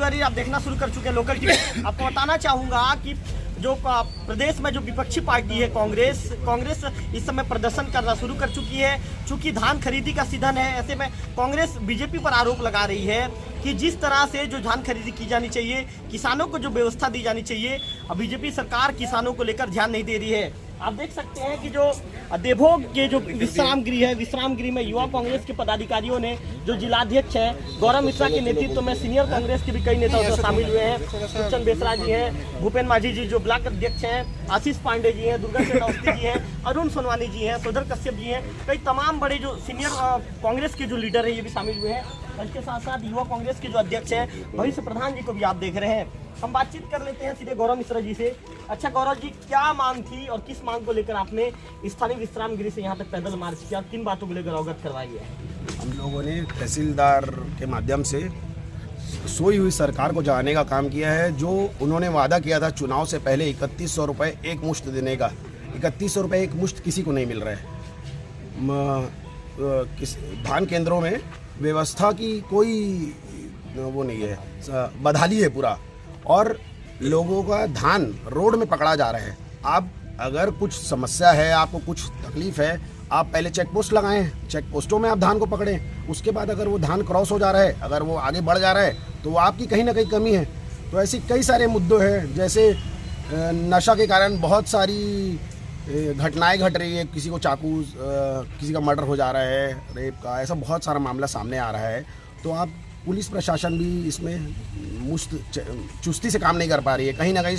तिवारी आप देखना शुरू कर चुके हैं लोकल टीवी। आपको बताना चाहूँगा कि जो प्रदेश में जो विपक्षी पार्टी है कांग्रेस इस समय प्रदर्शन करना शुरू कर चुकी है। चूंकि धान खरीदी का सीजन है, ऐसे में कांग्रेस बीजेपी पर आरोप लगा रही है कि जिस तरह से जो धान खरीदी की जानी चाहिए, किसानों को जो व्यवस्था दी जानी चाहिए, बीजेपी सरकार किसानों को लेकर ध्यान नहीं दे रही है। आप देख सकते हैं कि जो देवभोग के जो विश्राम गृह है, विश्राम गृह में युवा कांग्रेस के पदाधिकारियों ने, जो जिलाध्यक्ष है गौरव मिश्रा के नेतृत्व में सीनियर कांग्रेस के भी कई नेता उसमें शामिल हुए हैं। सुखचंद बेसरा जी हैं, भूपेन माझी जी जो ब्लॉक अध्यक्ष हैं, आशीष पांडे जी हैं, दुर्गा चंद अवस्थी जी हैं, अरुण सोनवानी जी हैं, सोदर कश्यप जी हैं, कई तमाम बड़े जो सीनियर कांग्रेस के जो लीडर है ये भी शामिल हुए हैं। इसके साथ साथ युवा कांग्रेस के जो अध्यक्ष हैं भविष्य प्रधान जी को भी आप देख रहे हैं। हम बातचीत कर लेते हैं सीधे गौरव मिश्रा जी से। अच्छा गौरव जी, क्या मांग थी और किस मांग को लेकर आपने स्थानीय विश्राम गृह से यहाँ तक पैदल मार्च किया, किन बातों को लेकर अवगत करवाई है? हम लोगों ने तहसीलदार के माध्यम से सोई हुई सरकार को जगाने का काम किया है। जो उन्होंने वादा किया था चुनाव से पहले 3100 रुपये एक मुश्त देने का, 3100 रुपये एक मुश्त किसी को नहीं मिल रहा है। धान केंद्रों में व्यवस्था की कोई वो नहीं है, बदहाली है पूरा, और लोगों का धान रोड में पकड़ा जा रहा है। आप अगर कुछ समस्या है, आपको कुछ तकलीफ है, आप पहले चेक पोस्ट लगाएं, चेक पोस्टों में आप धान को पकड़ें। उसके बाद अगर वो धान क्रॉस हो जा रहा है, अगर वो आगे बढ़ जा रहा है, तो वो आपकी कहीं ना कहीं कमी है। तो ऐसी कई सारे मुद्दे हैं, जैसे नशा के कारण बहुत सारी घटनाएं घट रही है। किसी को चाकू, किसी का मर्डर हो जा रहा है, रेप का, ऐसा बहुत सारा मामला सामने आ रहा है। तो आप पुलिस प्रशासन भी इसमें चुस्ती से काम नहीं कर पा रही है। कहीं ना कहीं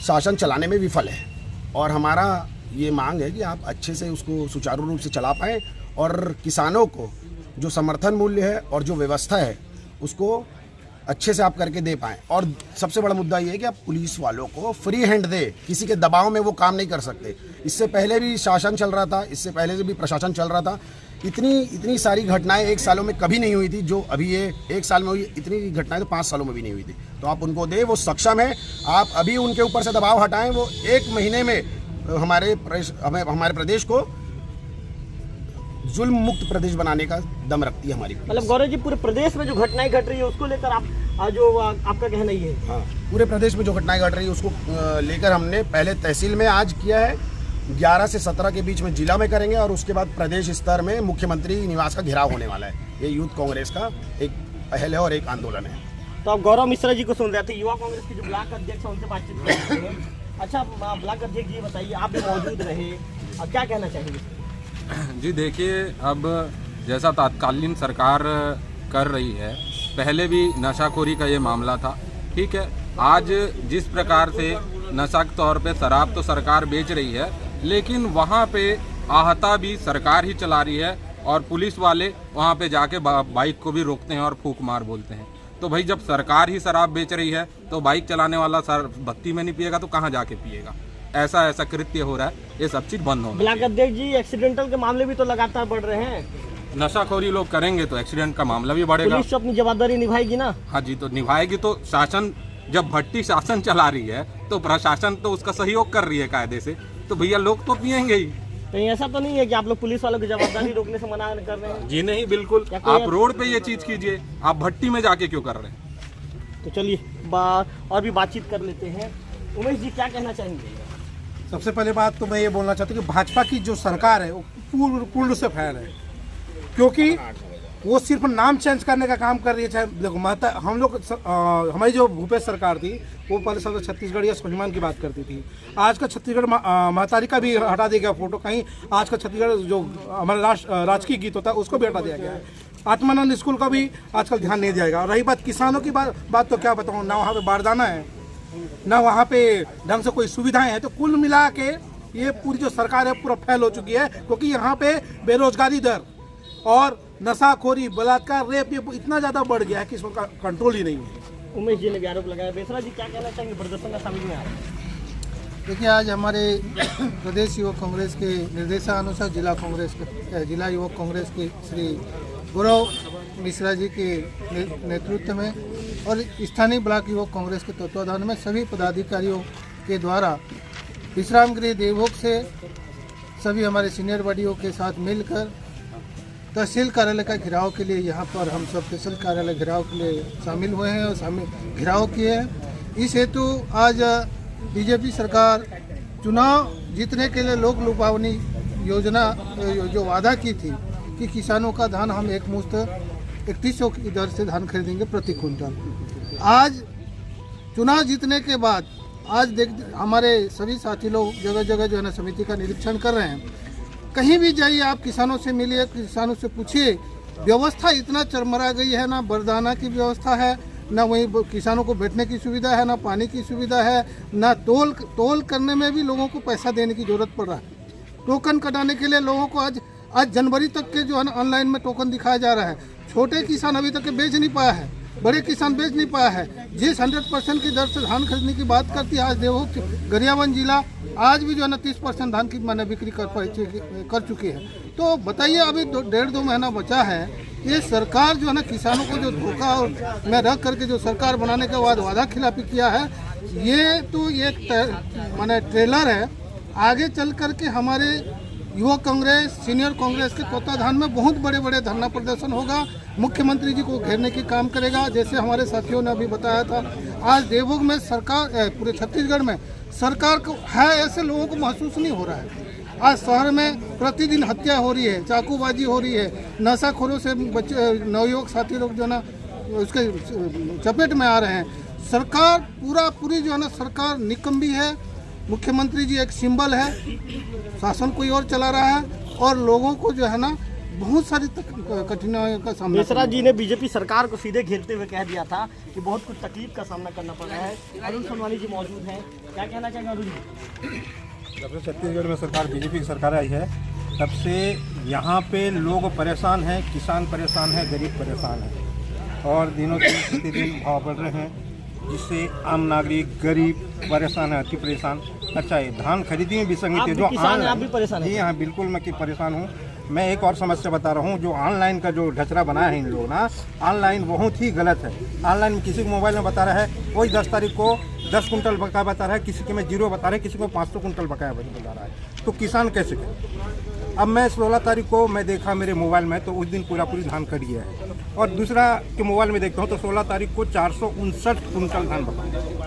शासन चलाने में विफल है। और हमारा ये मांग है कि आप अच्छे से उसको सुचारू रूप से चला पाएँ और किसानों को जो समर्थन मूल्य है और जो व्यवस्था है उसको अच्छे से आप करके दे पाएँ। और सबसे बड़ा मुद्दा ये है कि आप पुलिस वालों को फ्री हैंड दे, किसी के दबाव में वो काम नहीं कर सकते। इससे पहले भी शासन चल रहा था, इससे पहले से भी प्रशासन चल रहा था। इतनी सारी घटनाएं एक सालों में कभी नहीं हुई थी जो अभी ये एक साल में हुई। इतनी घटनाएं तो 5 सालों में भी नहीं हुई थी। तो आप उनको दे, वो सक्षम है। आप अभी उनके ऊपर से दबाव हटाएं। वो 1 महीने में हमारे प्रदेश को जुल्म मुक्त प्रदेश बनाने का दम रखती है हमारी। मतलब गौरव जी, पूरे प्रदेश में जो घटनाएं घट रही है उसको लेकर आपका कहना ये है? हाँ, पूरे प्रदेश में जो घटनाएं घट रही है उसको लेकर हमने पहले तहसील में आज किया है, 11 से 17 के बीच में जिला में करेंगे, और उसके बाद प्रदेश स्तर में मुख्यमंत्री निवास का घेराव होने वाला है। ये यूथ कांग्रेस का एक पहल है और एक आंदोलन है। तो आप गौरव मिश्रा जी को सुन रहे थे, युवा कांग्रेस के जो ब्लॉक अध्यक्ष है उनसे बातचीत कर रहे हैं। अच्छा ब्लॉक अध्यक्ष जी बताइए, आप भी मौजूद रहे, अब क्या कहना चाहेंगे? जी देखिए, अब जैसा तत्कालीन सरकार कर रही है, पहले भी नशाखोरी का ये मामला था, ठीक है। आज जिस प्रकार से नशा के तौर पे शराब तो सरकार बेच रही है, लेकिन वहाँ पे आहता भी सरकार ही चला रही है, और पुलिस वाले वहाँ पे जाके बाइक को भी रोकते हैं और फूंक मार बोलते हैं। तो भाई जब सरकार ही शराब बेच रही है तो बाइक चलाने वाला बत्ती में नहीं पिएगा तो कहाँ जाके पिएगा? ऐसा कृत्य हो रहा है, ये सब चीज़ बंद होना। ब्लॉक अध्यक्ष जी, एक्सीडेंटल के मामले भी तो लगातार बढ़ रहे हैं। नशाखोरी लोग करेंगे तो एक्सीडेंट का मामला भी बढ़ेगा। पुलिस तो अपनी जवाबदेही निभाएगी ना? हाँ जी, तो निभाएगी। तो शासन, जब भट्टी शासन चला रही है तो प्रशासन तो उसका सहयोग कर रही है कायदे से, तो भैया लोग तो पिएंगे ही। कहीं ऐसा तो नहीं है कि आप लोग पुलिस वालों की जवाबदारी रोकने से मना कर रहे हैं? जी नहीं, बिल्कुल। आप रोड पे ये चीज कीजिए, आप भट्टी में जाके क्यों कर रहे हैं? तो चलिए और भी बातचीत कर लेते हैं। उमेश जी, क्या कहना चाहेंगे? सबसे पहले बात तो मैं ये बोलना चाहता हूँ कि भाजपा की जो सरकार है वो पूर्ण से फैल है, क्योंकि वो सिर्फ नाम चेंज करने का काम कर रही है। चाहे देखो, हम लोग हमारी जो भूपेश सरकार थी वो पहले सब छत्तीसगढ़ या स्वाभिमान की बात करती थी। आज का छत्तीसगढ़ महतारी का भी हटा दिया गया फोटो, कहीं आज का छत्तीसगढ़ जो हमारा राजकीय गीत होता है उसको भी हटा दिया गया है। आत्मानंद स्कूल का भी आजकल ध्यान नहीं दिया गया। रही बात किसानों की बात तो क्या बताऊँ, ना वहाँ पे बारदाना है, ना वहाँ पे ढंग से कोई सुविधाएं हैं। तो कुल मिला के ये पूरी जो सरकार है पूरा फैल हो चुकी है, क्योंकि यहाँ पे बेरोजगारी दर और नशाखोरी, बलात्कार, रेप ये इतना ज़्यादा बढ़ गया है कि इसका कंट्रोल ही नहीं है। उमेश जी ने भी आरोप लगाया। बेसरा जी, क्या कहना चाहेंगे? प्रदर्शन का शामिल में आ रहा है। देखिए, आज हमारे प्रदेश युवक कांग्रेस के निर्देशानुसार जिला युवक कांग्रेस के श्री गौरव मिश्रा जी के नेतृत्व में और स्थानीय ब्लॉक युवक कांग्रेस के तत्वाधान में सभी पदाधिकारियों के द्वारा विश्राम गृह देवभोग से सभी हमारे सीनियर बॉडियों के साथ मिलकर तहसील कार्यालय का घेराव के लिए यहाँ पर हम सब तहसील कार्यालय घेराव के लिए शामिल हुए हैं और घेराव किए हैं। इस हेतु आज बीजेपी सरकार चुनाव जीतने के लिए लोक लुभावनी योजना जो वादा की थी कि किसानों का धान हम एक मुश्त 3100 की दर से धान खरीदेंगे प्रति क्विंटल। आज चुनाव जीतने के बाद आज हमारे सभी साथी लोग जगह जगह जो है ना समिति का निरीक्षण कर रहे हैं। कहीं भी जाइए आप किसानों से मिलिए, किसानों से पूछिए, व्यवस्था इतना चरमरा गई है, ना बरदाना की व्यवस्था है, ना वहीं किसानों को बैठने की सुविधा है, ना पानी की सुविधा है, ना तोल करने में भी लोगों को पैसा देने की जरूरत पड़ रहा है। टोकन कटाने के लिए लोगों को आज जनवरी तक के जो है ना ऑनलाइन में टोकन दिखाया जा रहा है। छोटे किसान अभी तक बेच नहीं पाया है, बड़े किसान बेच नहीं पाया है। जिस 100% की दर से धान खरीदने की बात करती है आज देवभूमि गरियाबंद जिला आज भी जो है ना 30% धान की मैंने बिक्री कर चुकी है। तो बताइए अभी 1.5-2 महीना बचा है। ये सरकार जो है ना किसानों को जो धोखा में रख करके जो सरकार बनाने के बाद वादा खिलाफी किया है, ये तो ये माने ट्रेलर है। आगे चल करके हमारे युवा कांग्रेस सीनियर कांग्रेस के तत्वाधान में बहुत बड़े बड़े धरना प्रदर्शन होगा, मुख्यमंत्री जी को घेरने की काम करेगा। जैसे हमारे साथियों ने अभी बताया था, आज देवभूमि में सरकार पूरे छत्तीसगढ़ में सरकार को है ऐसे लोगों को महसूस नहीं हो रहा है। आज शहर में प्रतिदिन हत्या हो रही है, चाकूबाजी हो रही है, नशाखोरों से बच्चे नवयुवक साथी लोग जो है ना उसके चपेट में आ रहे हैं। सरकार पूरी जो है ना सरकार निकम्मी है। मुख्यमंत्री जी एक सिंबल है, शासन कोई और चला रहा है और लोगों को जो है ना बहुत सारी कठिनाइयों का सामना। मिश्रा जी ने बीजेपी सरकार को सीधे घेरते हुए कह दिया था कि बहुत कुछ तकलीफ का सामना करना पड़ रहा है। अरुण सोनवानी जी मौजूद हैं, क्या कहना चाहेंगे अरुण जी? जब से छत्तीसगढ़ में सरकार बीजेपी की सरकार आई है तब से यहाँ पे लोग परेशान हैं, किसान परेशान है, गरीब परेशान है और दिनों से प्रतिदिन भाव बढ़ रहे हैं जिससे आम नागरिक गरीब परेशान है, अति परेशान। अच्छा है धान खरीदी में विसंगति जो आप भी परेशान हैं? जी हाँ बिल्कुल मैं परेशान हूँ। मैं एक और समस्या बता रहा हूँ, जो ऑनलाइन का जो ढचरा बनाया है इन लोगों ना, ऑनलाइन बहुत ही गलत है। ऑनलाइन में किसी को मोबाइल में बता रहा है वही 10 तारीख को 10 कुंटल बकाया बता रहा है, किसी के में 0 बता रहे हैं, किसी को 500 कुंटल बकाया बता रहा है। तो किसान कैसे करे? अब मैं 16 तारीख को मैं देखा मेरे मोबाइल में तो उस दिन पूरी धान कट गया है और दूसरा के मोबाइल में देखता हूँ तो 16 तारीख को 459 कुंटल धान बकाया।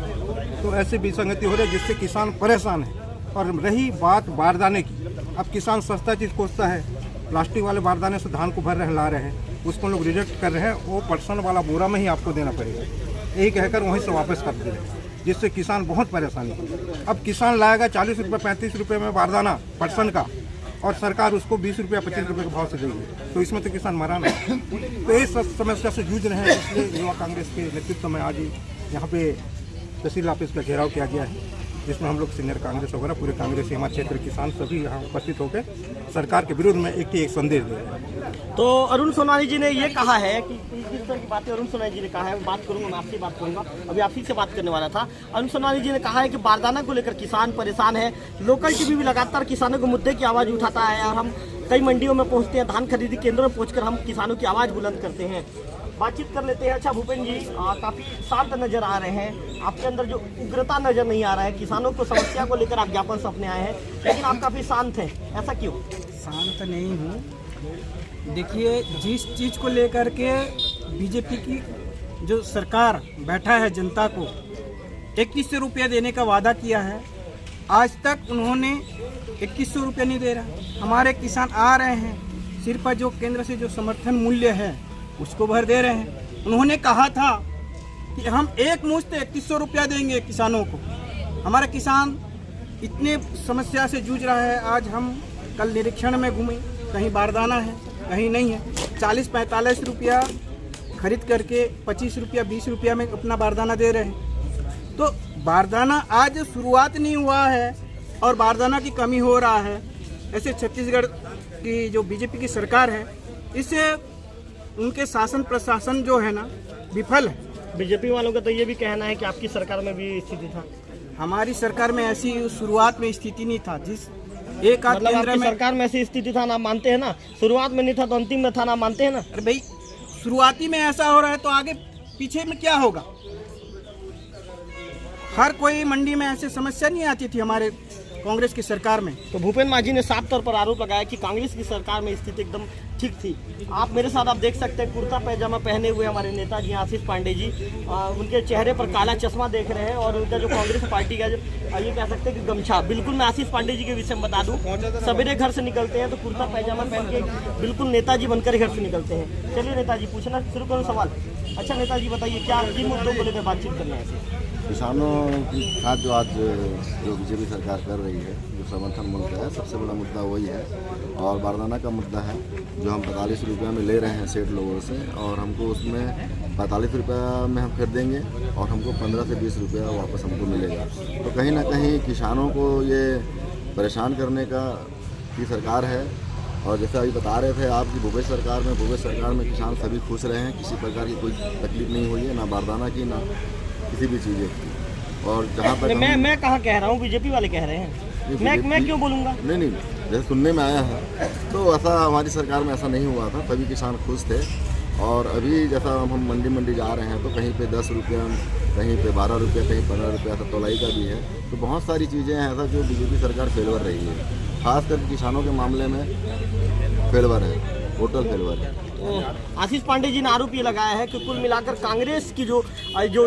तो ऐसे विसंगति हो रही है जिससे किसान परेशान है। और रही बात बारदाने की, अब किसान सस्ता चीज़ खोजता है, प्लास्टिक वाले बारदाने से धान को ला रहे हैं, उसको लोग रिजेक्ट कर रहे हैं। वो पर्सन वाला बोरा में ही आपको देना पड़ेगा, यही कहकर वहीं से वापस कर दे रहे हैं, जिससे किसान बहुत परेशानी है। अब किसान लाएगा 40 रुपये 35 रुपये में बारदाना पर्सन का और सरकार उसको 20 रुपया 25 रुपये के भाव से देगी, तो इसमें तो किसान मरा नहीं। तो इस समस्या से जूझ रहे हैं, इसलिए युवा कांग्रेस के नेतृत्व में आज यहाँ पे तहसील ऑफिस का घेराव किया गया है, जिसमें हम लोग सीनियर कांग्रेस वगैरह पूरे कांग्रेस सीमा क्षेत्र किसान सभी यहाँ उपस्थित होकर सरकार के विरुद्ध में एक संदेश दे रहे हैं। तो अरुण सोनवानी जी ने ये कहा है कि इस तरह की बातें अरुण सोनवानी जी ने कहा है, बात करूंगा मैं आपसे बात करूंगा, अभी आप ही से बात करने वाला था। अरुण सोनवानी जी ने कहा है कि बारदाना को लेकर किसान परेशान है। लोकल टीवी भी लगातार किसानों के मुद्दे की आवाज़ उठाता है और हम कई मंडियों में पहुँचते हैं, धान खरीदी केंद्रों में पहुँच हम किसानों की आवाज़ बुलंद करते हैं। बातचीत कर लेते हैं। अच्छा भूपेंद्र जी, काफ़ी शांत नजर आ रहे हैं, आपके अंदर जो उग्रता नजर नहीं आ रहा है। किसानों को समस्या को लेकर आप ज्ञापन सौंपने आए हैं, लेकिन आप काफ़ी शांत हैं, ऐसा क्यों? शांत नहीं हूँ। देखिए, जिस चीज़ को लेकर के बीजेपी की जो सरकार बैठा है जनता को 2100 रुपया देने का वादा किया है, आज तक उन्होंने 2100 रुपया नहीं दे रहा। हमारे किसान आ रहे हैं, सिर्फ जो केंद्र से जो समर्थन मूल्य है उसको भर दे रहे हैं। उन्होंने कहा था कि हम एक मुश्त 2100 रुपया देंगे किसानों को। हमारा किसान इतने समस्या से जूझ रहा है। आज हम कल निरीक्षण में घूमे, कहीं बारदाना है कहीं नहीं है। 40-45 रुपया खरीद करके 25 रुपया 20 रुपया में अपना बारदाना दे रहे हैं। तो बारदाना आज शुरुआत नहीं हुआ है और बारदाना की कमी हो रहा है। ऐसे छत्तीसगढ़ की जो बीजेपी की सरकार है, इससे उनके शासन प्रशासन जो है ना विफल है। बीजेपी वालों का तो ये भी कहना है कि आपकी सरकार में भी स्थिति था। हमारी सरकार में ऐसी शुरुआत में स्थिति नहीं था। जिस एक आध मतलब केंद्र आपकी में सरकार में ऐसी स्थिति था ना, मानते हैं ना? शुरुआत में नहीं था तो अंतिम में था ना, मानते हैं ना? अरे भाई, शुरुआती में ऐसा हो रहा है तो आगे पीछे में क्या होगा? हर कोई मंडी में ऐसे समस्या नहीं आती थी हमारे कांग्रेस की सरकार में। तो भूपेन्द्र माझी ने साफ तौर पर आरोप लगाया कि कांग्रेस की सरकार में स्थिति एकदम ठीक थी। आप मेरे साथ आप देख सकते हैं कुर्ता पैजामा पहने हुए हमारे नेताजी आशीष पांडे जी, उनके चेहरे पर काला चश्मा देख रहे हैं और उनका जो कांग्रेस पार्टी का ये कह सकते हैं कि गमछा। बिल्कुल मैं आशीष पांडे जी के विषय में बता दूं, सवेरे घर से निकलते हैं तो कुर्ता पैजामा पहन के बिल्कुल नेताजी बनकर घर से निकलते हैं। चलिए नेताजी पूछना शुरू करो सवाल। अच्छा नेताजी बताइए क्या किन मुद्दों को लेकर बातचीत करना है? किसानों की साथ जो आज जो बीजेपी सरकार कर रही है, जो समर्थन मुद्दा है, सबसे बड़ा मुद्दा वही है। और बारदाना का मुद्दा है जो हम 45 रुपये में ले रहे हैं सेठ लोगों से, और हमको उसमें 45 रुपये में हम खरीदेंगे और हमको 15 से 20 रुपया वापस हमको मिलेगा। तो कहीं ना कहीं किसानों को ये परेशान करने का की सरकार है। और जैसे अभी बता रहे थे आप कि भूपेश सरकार में किसान सभी खुश रहे हैं, किसी प्रकार की कोई तकलीफ नहीं हुई है, ना बारदाना की ना किसी भी चीज़ की। और जहाँ तक मैं कहाँ कह रहा हूँ, बीजेपी वाले कह रहे हैं, मैं क्यों बोलूँगा? नहीं, जैसे सुनने में आया है तो ऐसा हमारी सरकार में ऐसा नहीं हुआ था, सभी किसान खुश थे। और अभी जैसा हम मंडी जा रहे हैं तो कहीं पे 10 रुपया, कहीं पे 12 रुपया, कहीं 15 रुपया, ऐसा तोलाई का भी है। तो बहुत सारी चीज़ें हैं ऐसा जो बीजेपी सरकार फेलवर रही है, खासकर किसानों के मामले में फेलवर है, टोटल फेलवर है। आशीष पांडे जी ने आरोप ये लगाया है कि कुल मिलाकर कांग्रेस की जो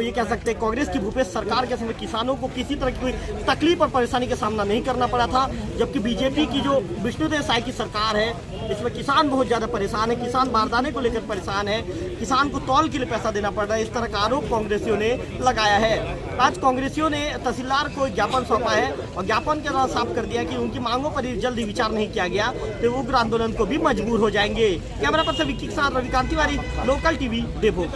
ये कह सकते हैं कांग्रेस की भूपेश सरकार के समय किसानों को किसी तरह की कोई तकलीफ और परेशानी का सामना नहीं करना पड़ा था, जबकि बीजेपी की जो विष्णुदेव साय की सरकार है इसमें किसान बहुत ज़्यादा परेशान है, किसान बारदाने को लेकर परेशान है, किसान को तौल के लिए पैसा देना पड़ रहा है। इस तरह का आरोप कांग्रेसियों ने लगाया है। आज कांग्रेसियों ने तहसीलदार को एक ज्ञापन सौंपा है और ज्ञापन के द्वारा साफ कर दिया कि उनकी मांगों पर जल्द ही विचार नहीं किया गया तो वो उग्र आंदोलन को भी मजबूर हो जाएंगे। कैमरा पर्सन विक्की के साथ रविकांत तिवारी, लोकल टीवी, डेभो।